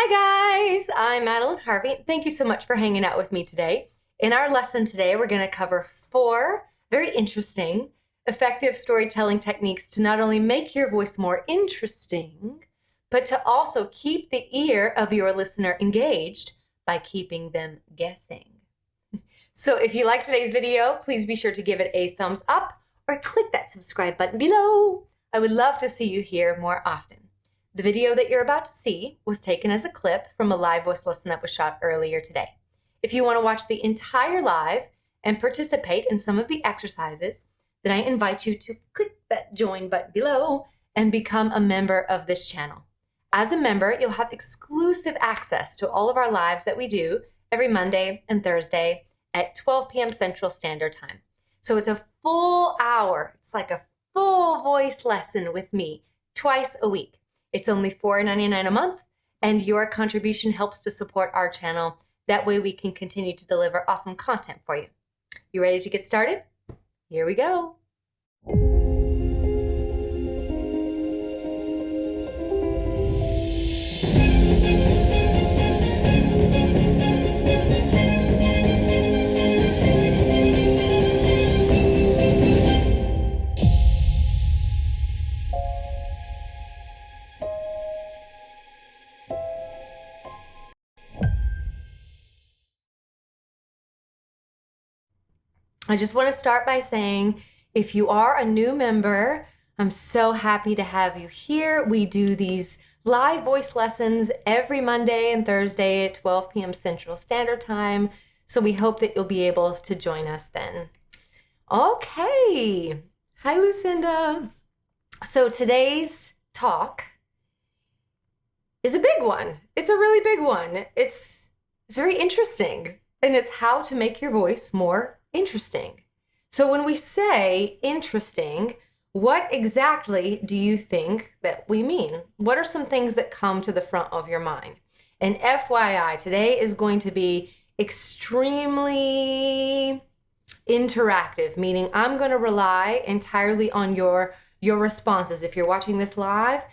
Hi guys, I'm Madeline Harvey. Thank you so much for hanging out with me today. In our lesson today, we're going to cover 4 very interesting, effective storytelling techniques to not only make your voice more interesting, but to also keep the ear of your listener engaged by keeping them guessing. So if you like today's video, please be sure to give it a thumbs up or click that subscribe button below. I would love to see you here more often. The video that you're about to see was taken as a clip from a live voice lesson that was shot earlier today. If you want to watch the entire live and participate in some of the exercises, then I invite you to click that join button below and become a member of this channel. As a member, you'll have exclusive access to all of our lives that we do every Monday and Thursday at 12 p.m. Central Standard Time. So it's a full hour. It's like a full voice lesson with me twice a week. It's only $4.99 a month, and your contribution helps to support our channel. That way we can continue to deliver awesome content for you. You ready to get started? Here we go. I just want to start by saying, if you are a new member, I'm so happy to have you here. We do these live voice lessons every Monday and Thursday at 12 p.m. Central Standard Time. So we hope that you'll be able to join us then. Okay. Hi, Lucinda. So today's talk is a big one. It's a really big one. It's very interesting, and it's how to make your voice more interesting. So when we say interesting, what exactly do you think that we mean? What are some things that come to the front of your mind? And FYI, today is going to be extremely interactive, meaning I'm going to rely entirely on your responses. If you're watching this live,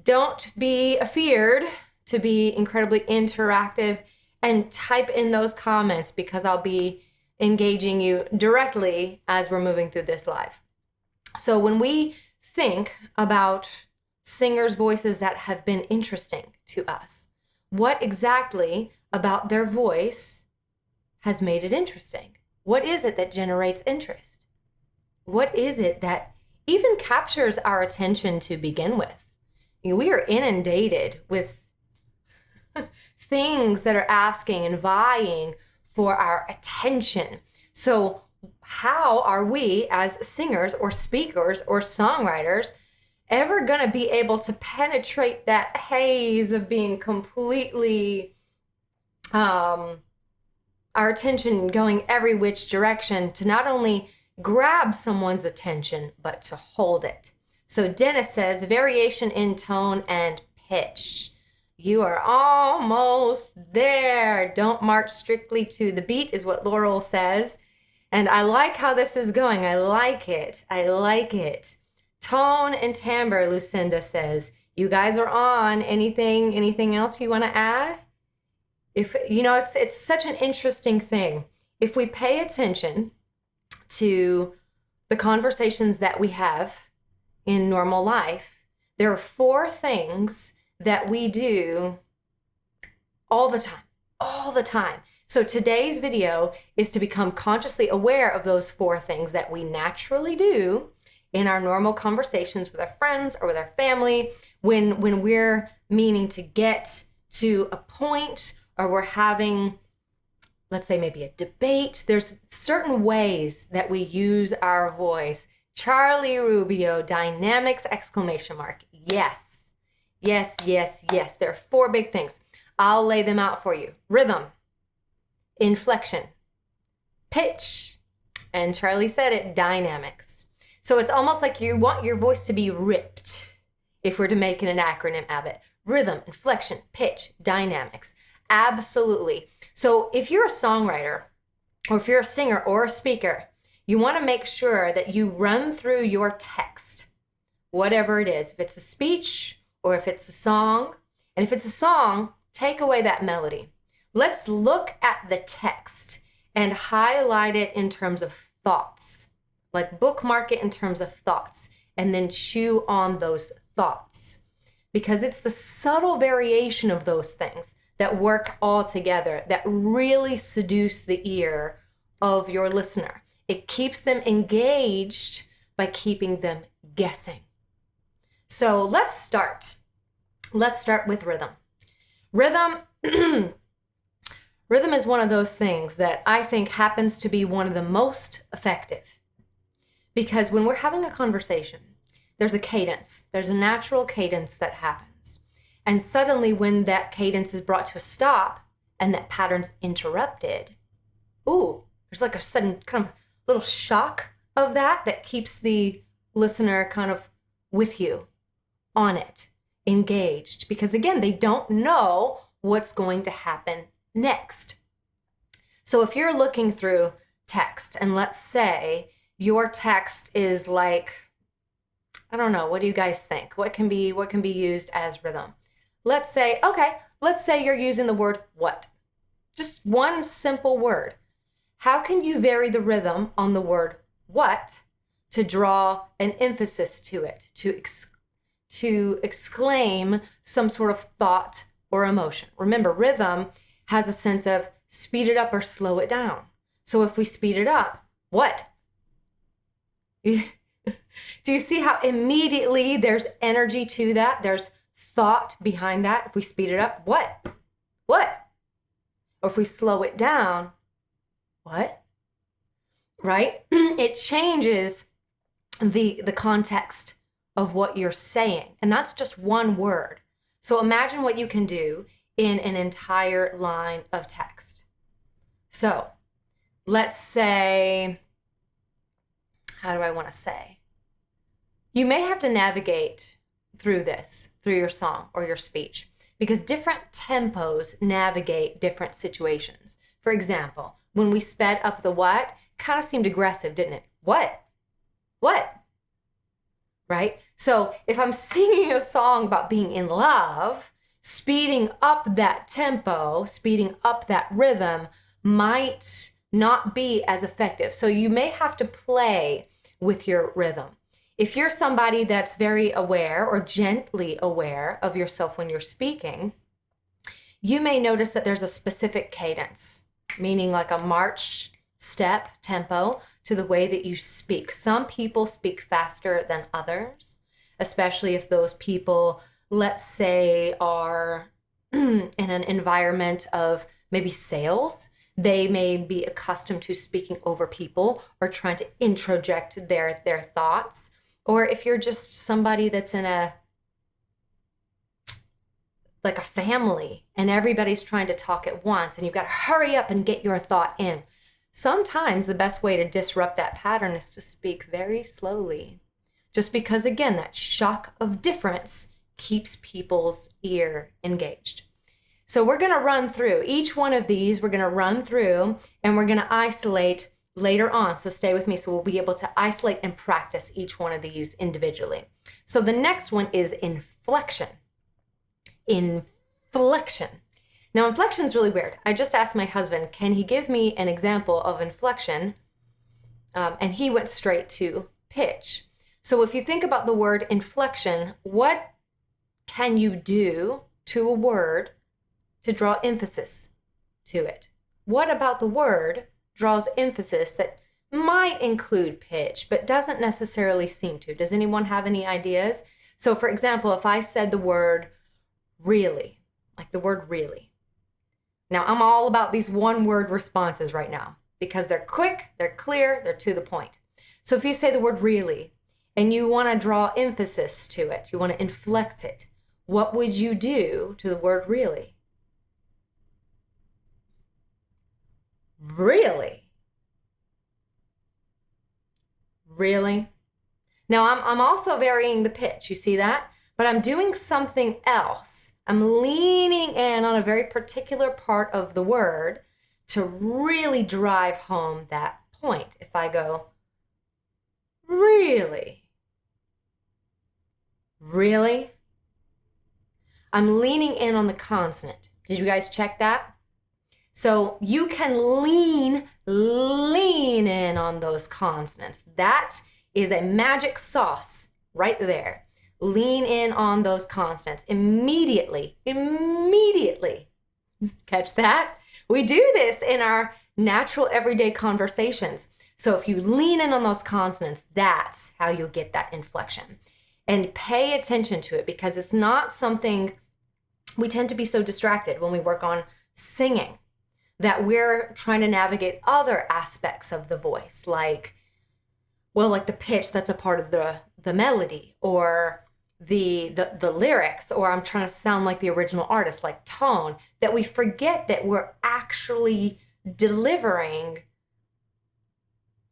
don't be afeared to be incredibly interactive and type in those comments, because I'll be engaging you directly as we're moving through this live. So when we think about singers' voices that have been interesting to us, what exactly about their voice has made it interesting? What is it that generates interest? What is it that even captures our attention to begin with? We are inundated with things that are asking and vying for our attention. So how are we as singers or speakers or songwriters ever going to be able to penetrate that haze of being completely our attention going every which direction, to not only grab someone's attention but to hold it? So Dennis says variation in tone and pitch. You are almost there. Don't march strictly to the beat is what Laurel says. And I like how this is going. I like it. I like it. Tone and timbre, Lucinda says. You guys are on. Anything else you want to add? If you know, it's such an interesting thing. If we pay attention to the conversations that we have in normal life, there are 4 things that we do all the time. So today's video is to become consciously aware of those 4 things that we naturally do in our normal conversations with our friends or with our family when we're meaning to get to a point, or we're having, let's say, maybe a debate. There's certain ways that we use our voice. Charlie Rubio, dynamics, exclamation mark. Yes. Yes, yes, yes. There are 4 big things. I'll lay them out for you. Rhythm, inflection, pitch, and Charlie said it, dynamics. So it's almost like you want your voice to be ripped, if we're to make it an acronym of it. Rhythm, inflection, pitch, dynamics. Absolutely. So if you're a songwriter, or if you're a singer or a speaker, you want to make sure that you run through your text, whatever it is. If it's a speech, or if it's a song, and if it's a song, take away that melody. Let's look at the text and highlight it in terms of thoughts, like bookmark it in terms of thoughts, and then chew on those thoughts. Because it's the subtle variation of those things that work all together that really seduce the ear of your listener. It keeps them engaged by keeping them guessing. So let's start. Let's start with rhythm. Rhythm is one of those things that I think happens to be one of the most effective. Because when we're having a conversation, there's a cadence. There's a natural cadence that happens. And suddenly when that cadence is brought to a stop and that pattern's interrupted, there's like a sudden kind of little shock of that keeps the listener kind of with you, on it, engaged. Because again, they don't know what's going to happen next. So if you're looking through text, and let's say your text is like, I don't know, what do you guys think? What can be used as rhythm? Let's say you're using the word what. Just one simple word. How can you vary the rhythm on the word what to draw an emphasis to it, to exclaim some sort of thought or emotion? Remember, rhythm has a sense of speed it up or slow it down. So if we speed it up, what? Do you see how immediately there's energy to that? There's thought behind that. If we speed it up, what? What? Or if we slow it down, what? Right? It changes the context of what you're saying. And that's just one word. So imagine what you can do in an entire line of text. So let's say, how do I want to say? You may have to navigate through your song or your speech, because different tempos navigate different situations. For example, when we sped up the what, kind of seemed aggressive, didn't it? What? What? Right? So if I'm singing a song about being in love, speeding up that tempo, speeding up that rhythm might not be as effective. So you may have to play with your rhythm. If you're somebody that's very aware or gently aware of yourself when you're speaking, you may notice that there's a specific cadence, meaning like a march step tempo to the way that you speak. Some people speak faster than others, especially if those people, let's say, are in an environment of maybe sales. They may be accustomed to speaking over people or trying to introject their thoughts. Or if you're just somebody that's in a family and everybody's trying to talk at once and you've got to hurry up and get your thought in. Sometimes the best way to disrupt that pattern is to speak very slowly. Just because, again, that shock of difference keeps people's ear engaged. So we're going to run through each one of these. We're going to run through and we're going to isolate later on. So stay with me. So we'll be able to isolate and practice each one of these individually. So the next one is inflection. Inflection. Now, inflection is really weird. I just asked my husband, can he give me an example of inflection? And he went straight to pitch. So if you think about the word inflection, what can you do to a word to draw emphasis to it? What about the word draws emphasis that might include pitch, but doesn't necessarily seem to? Does anyone have any ideas? So for example, if I said the word really, like the word really. Now I'm all about these one word responses right now because they're quick, they're clear, they're to the point. So if you say the word really and you want to draw emphasis to it, you want to inflect it, what would you do to the word really? Really? Really? Now I'm also varying the pitch, you see that? But I'm doing something else. I'm leaning in on a very particular part of the word to really drive home that point. If I go, really? Really? I'm leaning in on the consonant. Did you guys check that? So you can lean in on those consonants. That is a magic sauce right there. Lean in on those consonants immediately. Catch that? We do this in our natural everyday conversations. So if you lean in on those consonants, that's how you'll get that inflection. And pay attention to it, because it's not something, we tend to be so distracted when we work on singing that we're trying to navigate other aspects of the voice, like the pitch that's a part of the melody, or the lyrics, or I'm trying to sound like the original artist, like tone, that we forget that we're actually delivering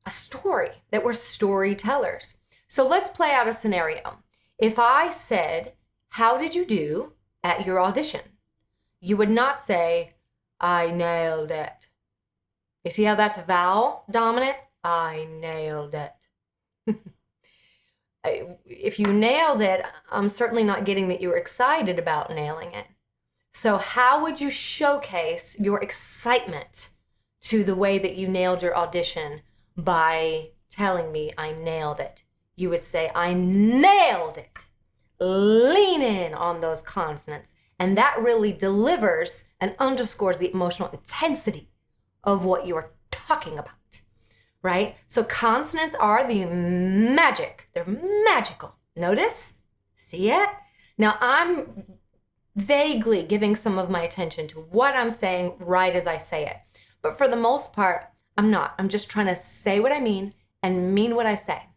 a story, that we're storytellers. So let's play out a scenario. If I said, "How did you do at your audition?" You would not say, "I nailed it." You see how that's vowel dominant? I nailed it. If you nailed it, I'm certainly not getting that you were excited about nailing it. So how would you showcase your excitement to the way that you nailed your audition by telling me I nailed it? You would say, "I nailed it." Lean in on those consonants. And that really delivers and underscores the emotional intensity of what you're talking about. Right? So consonants are the magic. They're magical. Notice? See it? Now I'm vaguely giving some of my attention to what I'm saying right as I say it. But for the most part, I'm not. I'm just trying to say what I mean and mean what I say.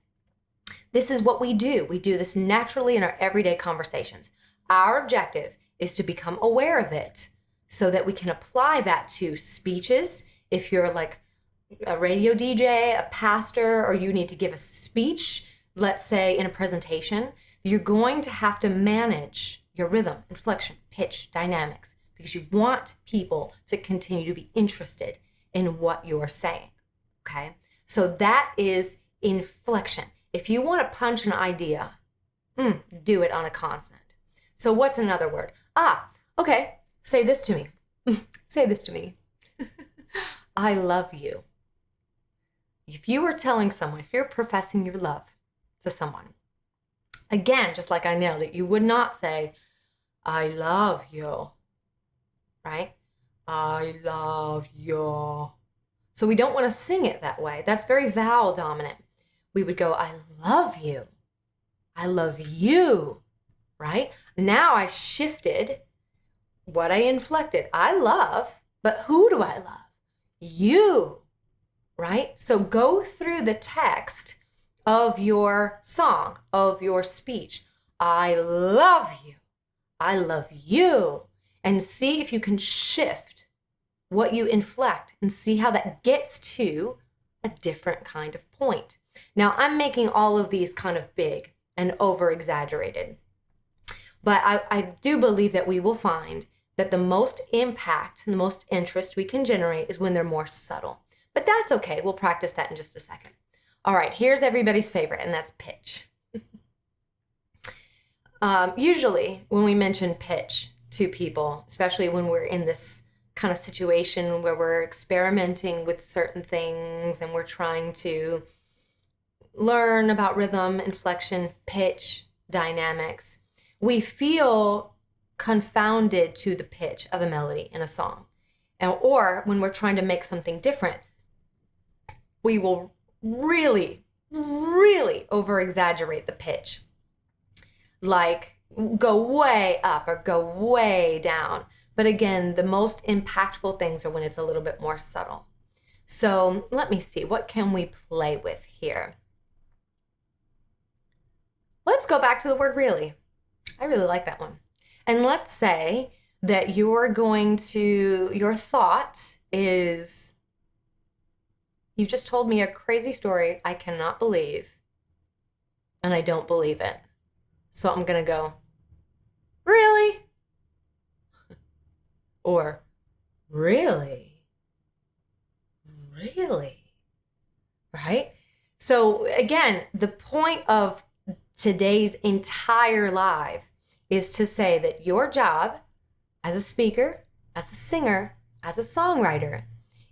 This is what we do. We do this naturally in our everyday conversations. Our objective is to become aware of it so that we can apply that to speeches. If you're like a radio DJ, a pastor, or you need to give a speech, let's say in a presentation, you're going to have to manage your rhythm, inflection, pitch, dynamics, because you want people to continue to be interested in what you're saying, okay? So that is inflection. If you want to punch an idea, do it on a consonant. So what's another word? Okay, say this to me. Say this to me. I love you. If you were telling someone, if you're professing your love to someone, again, just like I nailed it, you would not say, "I love you," right? I love you. So we don't want to sing it that way. That's very vowel dominant. We would go, "I love you. I love you," right? Now I shifted what I inflected. I love, but who do I love? You. Right? So go through the text of your song, of your speech. I love you. I love you. And see if you can shift what you inflect and see how that gets to a different kind of point. Now, I'm making all of these kind of big and over-exaggerated. But I do believe that we will find that the most impact and the most interest we can generate is when they're more subtle. But that's okay. We'll practice that in just a second. All right, here's everybody's favorite, and that's pitch. Usually when we mention pitch to people, especially when we're in this kind of situation where we're experimenting with certain things and we're trying to learn about rhythm, inflection, pitch, dynamics, we feel confounded to the pitch of a melody in a song. Or when we're trying to make something different, we will really, really over-exaggerate the pitch. Like go way up or go way down. But again, the most impactful things are when it's a little bit more subtle. So let me see, what can we play with here? Let's go back to the word really. I really like that one. And let's say that your thought is, "You've just told me a crazy story I cannot believe, and I don't believe it. So I'm going to go, really?" Or, "Really? Really?" Right? So again, the point of today's entire live is to say that your job as a speaker, as a singer, as a songwriter,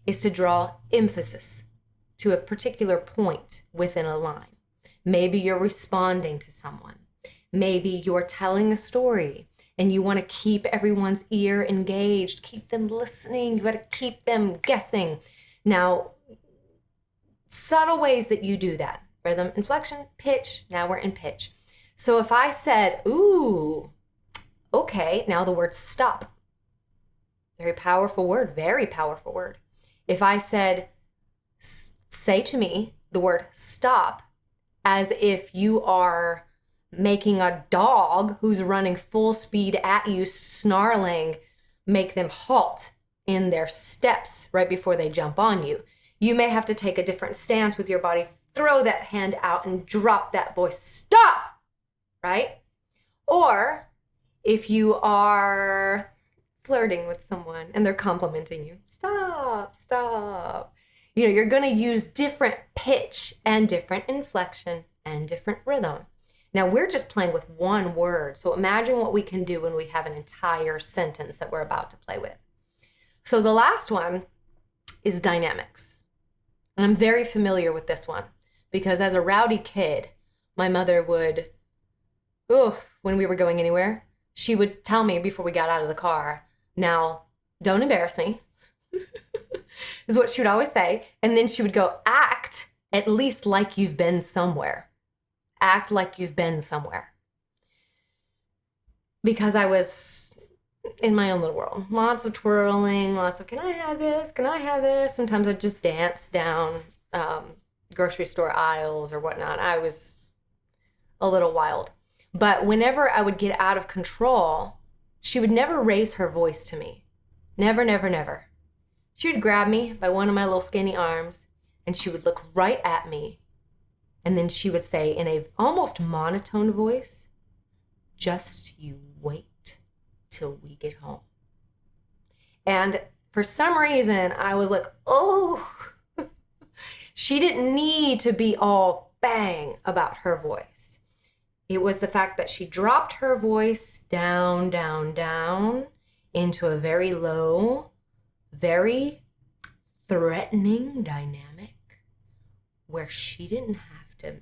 is to draw emphasis to a particular point within a line. Maybe you're responding to someone. Maybe you're telling a story and you want to keep everyone's ear engaged, keep them listening, you got to keep them guessing. Now, subtle ways that you do that: rhythm, inflection, pitch. Now we're in pitch. So if I said, ooh, okay, now the word stop. Very powerful word, very powerful word. If I said, say to me the word stop, as if you are making a dog who's running full speed at you, snarling, make them halt in their steps right before they jump on you. You may have to take a different stance with your body, throw that hand out and drop that voice, stop, right? Or if you are flirting with someone and they're complimenting you, stop, stop. You know, you're going to use different pitch and different inflection and different rhythm. Now we're just playing with one word. So imagine what we can do when we have an entire sentence that we're about to play with. So the last one is dynamics. And I'm very familiar with this one because as a rowdy kid, my mother would, when we were going anywhere, she would tell me before we got out of the car, now, don't embarrass me, is what she would always say. And then she would go, act at least like you've been somewhere. Act like you've been somewhere. Because I was in my own little world. Lots of twirling, lots of, can I have this? Can I have this? Sometimes I'd just dance down grocery store aisles or whatnot. I was a little wild. But whenever I would get out of control, she would never raise her voice to me. Never, never, never. She would grab me by one of my little skinny arms and she would look right at me. And then she would say in a almost monotone voice, just you wait till we get home. And for some reason, I was like, oh, she didn't need to be all bang about her voice. It was the fact that she dropped her voice down, down, down into a very low, very threatening dynamic where she didn't have to,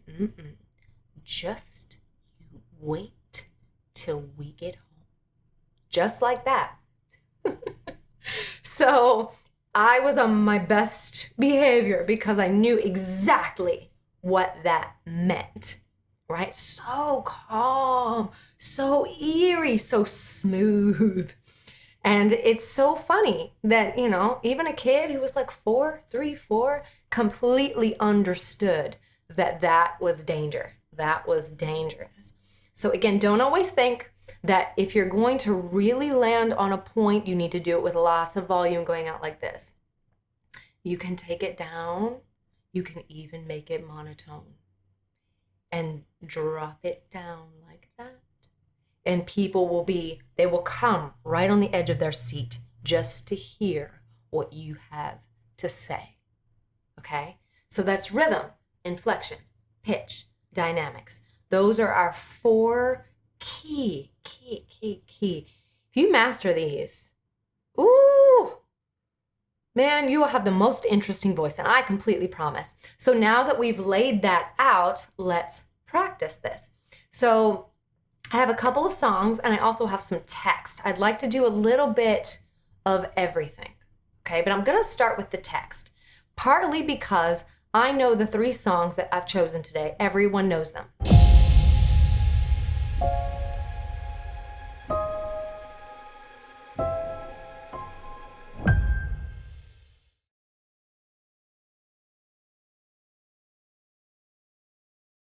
just you wait till we get home. Just like that. So I was on my best behavior because I knew exactly what that meant. Right? So calm, so eerie, so smooth. And it's so funny that, you know, even a kid who was like 4, completely understood that that was danger. That was dangerous. So again, don't always think that if you're going to really land on a point, you need to do it with lots of volume going out like this. You can take it down. You can even make it monotone. And drop it down like that. And people they will come right on the edge of their seat just to hear what you have to say. Okay? So that's rhythm, inflection, pitch, dynamics. Those are our 4 key. If you master these, ooh, man, you will have the most interesting voice, and I completely promise. So now that we've laid that out, let's practice this. So I have a couple of songs, and I also have some text. I'd like to do a little bit of everything, okay? But I'm going to start with the text, partly because I know the 3 songs that I've chosen today. Everyone knows them.